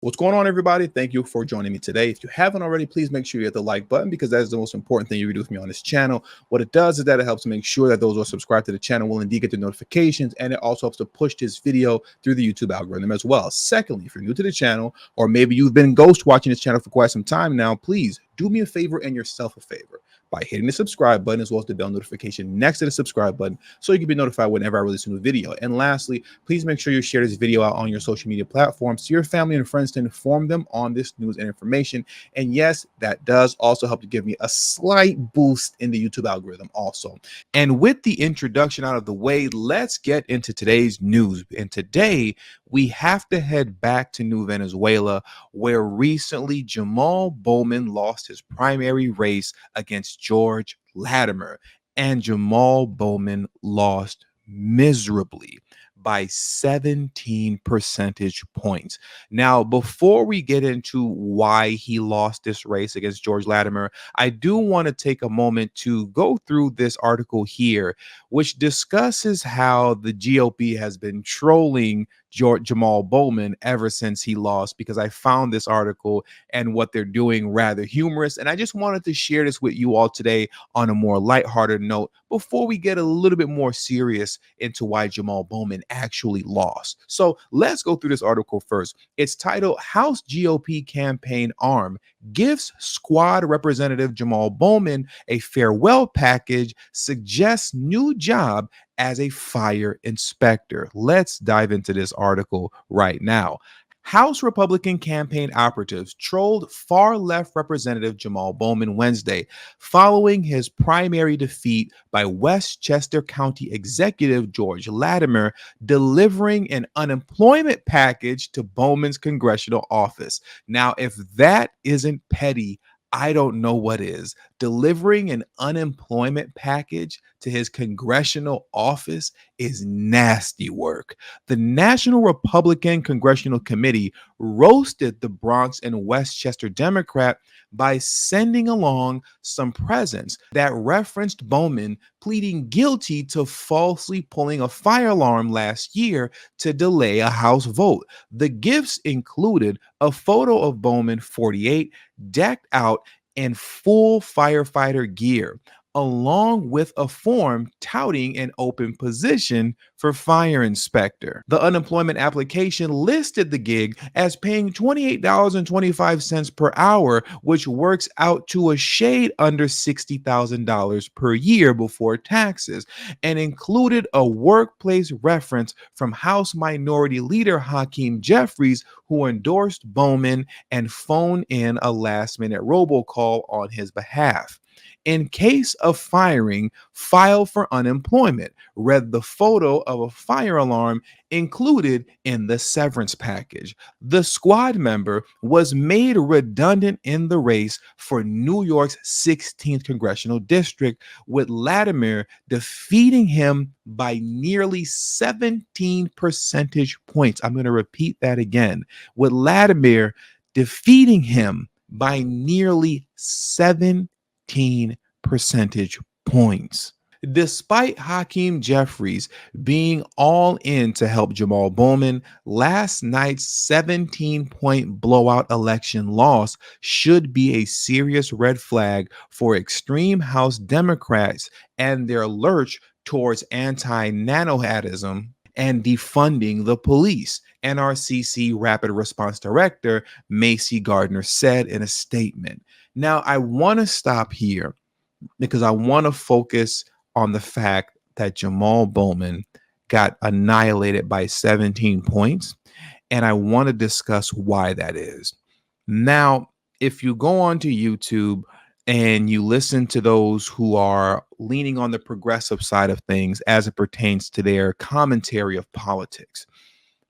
What's going on, everybody? Thank you for joining me today. If you haven't already, please make sure you hit the like button because that is the most important thing you can do with me on this channel. What it does is that it helps make sure that those who are subscribed to the channel will indeed get the notifications, and it also helps to push this video through the YouTube algorithm as well. Secondly, if you're new to the channel, or maybe you've been ghost watching this channel for quite some time now, please do me a favor and yourself a favor by hitting the subscribe button as well as the bell notification next to the subscribe button so you can be notified whenever I release a new video. And lastly, please make sure you share this video out on your social media platforms to your family and friends to inform them on this news and information. And yes, that does also help to give me a slight boost in the YouTube algorithm also. And with the introduction out of the way, let's get into today's news. And today we have to head back to New Venezuela, where recently Jamaal Bowman lost his primary race against George Latimer. And Jamaal Bowman lost miserably by 17 percentage points. Now, before we get into why he lost this race against George Latimer, I do want to take a moment to go through this article here, which discusses how the GOP has been trolling Jamaal Bowman ever since he lost, because I found this article and what they're doing rather humorous. And I just wanted to share this with you all today on a more lighthearted note before we get a little bit more serious into why Jamaal Bowman actually lost. So let's go through this article first. It's titled House GOP Campaign Arm Gives Squad Representative Jamaal Bowman a Farewell Package, Suggests New Job as a Fire Inspector. Let's dive into this article right now. House Republican campaign operatives trolled far-left Representative Jamaal Bowman Wednesday following his primary defeat by Westchester County Executive George Latimer, delivering an unemployment package to Bowman's congressional office. Now, if that isn't petty, I don't know what is. Delivering an unemployment package to his congressional office is nasty work. The National Republican Congressional Committee roasted the Bronx and Westchester Democrat by sending along some presents that referenced Bowman pleading guilty to falsely pulling a fire alarm last year to delay a House vote. The gifts included a photo of Bowman, 48, decked out in full firefighter gear, along with a form touting an open position for fire inspector. The unemployment application listed the gig as paying $28.25 per hour, which works out to a shade under $60,000 per year before taxes, and included a workplace reference from House Minority Leader Hakeem Jeffries, who endorsed Bowman and phoned in a last-minute robocall on his behalf. In case of firing, file for unemployment, read the photo of a fire alarm included in the severance package. The squad member was made redundant in the race for New York's 16th congressional district, with Latimer defeating him by nearly 17 percentage points. I'm going to repeat that again. With Latimer defeating him by nearly 17 percentage points. Despite Hakeem Jeffries being all in to help Jamaal Bowman, last night's 17-point blowout election loss should be a serious red flag for extreme House Democrats and their lurch towards anti-nanohatism and defunding the police, NRCC Rapid Response Director Macy Gardner said in a statement. Now, I want to stop here because I want to focus on the fact that Jamaal Bowman got annihilated by 17 points, and I want to discuss why that is. Now, if you go onto YouTube and you listen to those who are leaning on the progressive side of things as it pertains to their commentary of politics,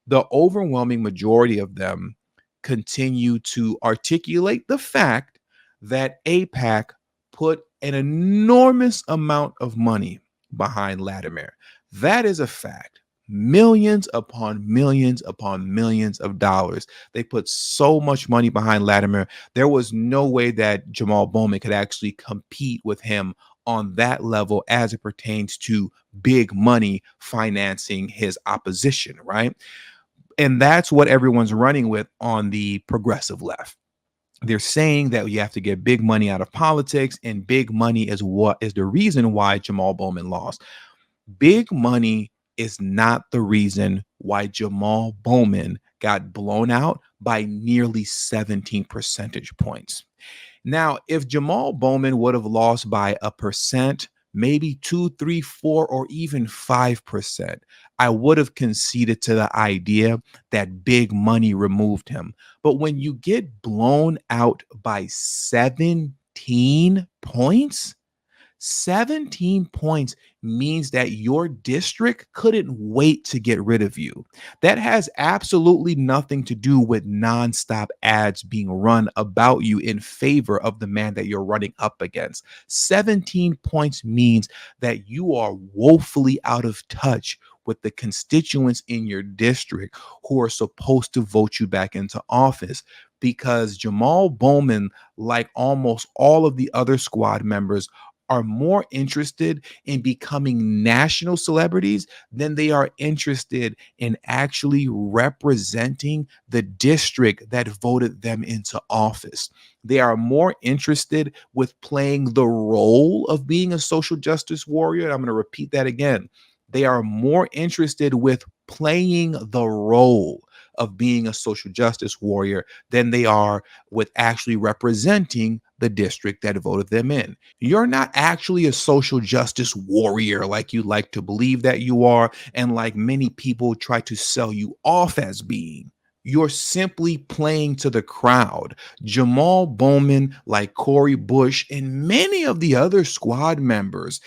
the overwhelming majority of them continue to articulate the fact that AIPAC put an enormous amount of money behind Latimer. That is a fact. Millions upon millions upon millions of dollars. They put so much money behind Latimer. There was no way that Jamaal Bowman could actually compete with him on that level as it pertains to big money financing his opposition, right? And that's what everyone's running with on the progressive left. They're saying that you have to get big money out of politics, and big money is what is the reason why Jamaal Bowman lost. Big money is not the reason why Jamaal Bowman got blown out by nearly 17 percentage points. Now, if Jamaal Bowman would have lost by a percent, maybe 2, 3, 4, or even 5%, I would have conceded to the idea that big money removed him. But when you get blown out by 17 points, 17 points means that your district couldn't wait to get rid of you. That has absolutely nothing to do with nonstop ads being run about you in favor of the man that you're running up against. 17 points means that you are woefully out of touch with the constituents in your district who are supposed to vote you back into office, because Jamaal Bowman, like almost all of the other squad members, are more interested in becoming national celebrities than they are interested in actually representing the district that voted them into office. They are more interested with playing the role of being a social justice warrior. And I'm going to repeat that again. They are more interested with playing the role of being a social justice warrior than they are with actually representing the district that voted them in. You're not actually a social justice warrior like you like to believe that you are, and like many people try to sell you off as being. You're simply playing to the crowd. Jamaal Bowman, like Corey Bush, and many of the other squad members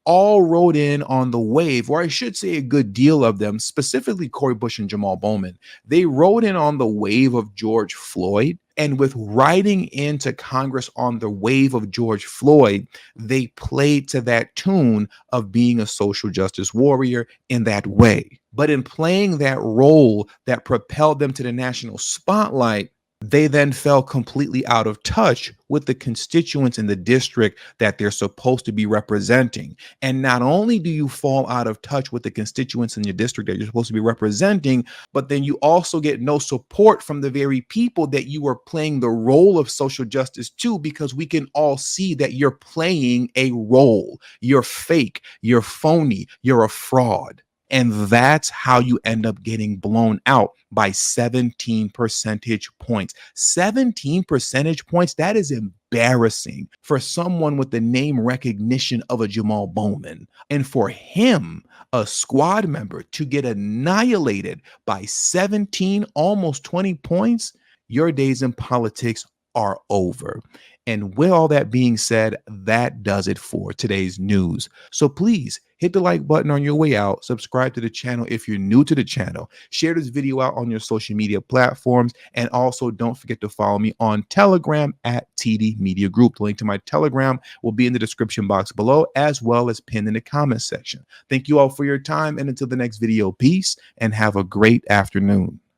all rode in on the wave, or I should say a good deal of them, specifically Corey Bush and Jamaal Bowman. They rode in on the wave of George Floyd. And with riding into Congress on the wave of George Floyd, they played to that tune of being a social justice warrior in that way. But in playing that role that propelled them to the national spotlight, they then fell completely out of touch with the constituents in the district that they're supposed to be representing. And not only do you fall out of touch with the constituents in your district that you're supposed to be representing, but then you also get no support from the very people that you are playing the role of social justice to, because we can all see that you're playing a role. You're fake, you're phony, you're a fraud. And that's how you end up getting blown out by 17 percentage points. 17 percentage points, that is embarrassing for someone with the name recognition of a Jamaal Bowman. And for him, a squad member, to get annihilated by 17, almost 20 points, your days in politics are over. And with all that being said, that does it for today's news. So please hit the like button on your way out, subscribe to the channel if you're new to the channel, share this video out on your social media platforms, and also don't forget to follow me on Telegram at TD Media Group. The link to my Telegram will be in the description box below, as well as pinned in the comments section. Thank you all for your time, and until the next video, peace and have a great afternoon.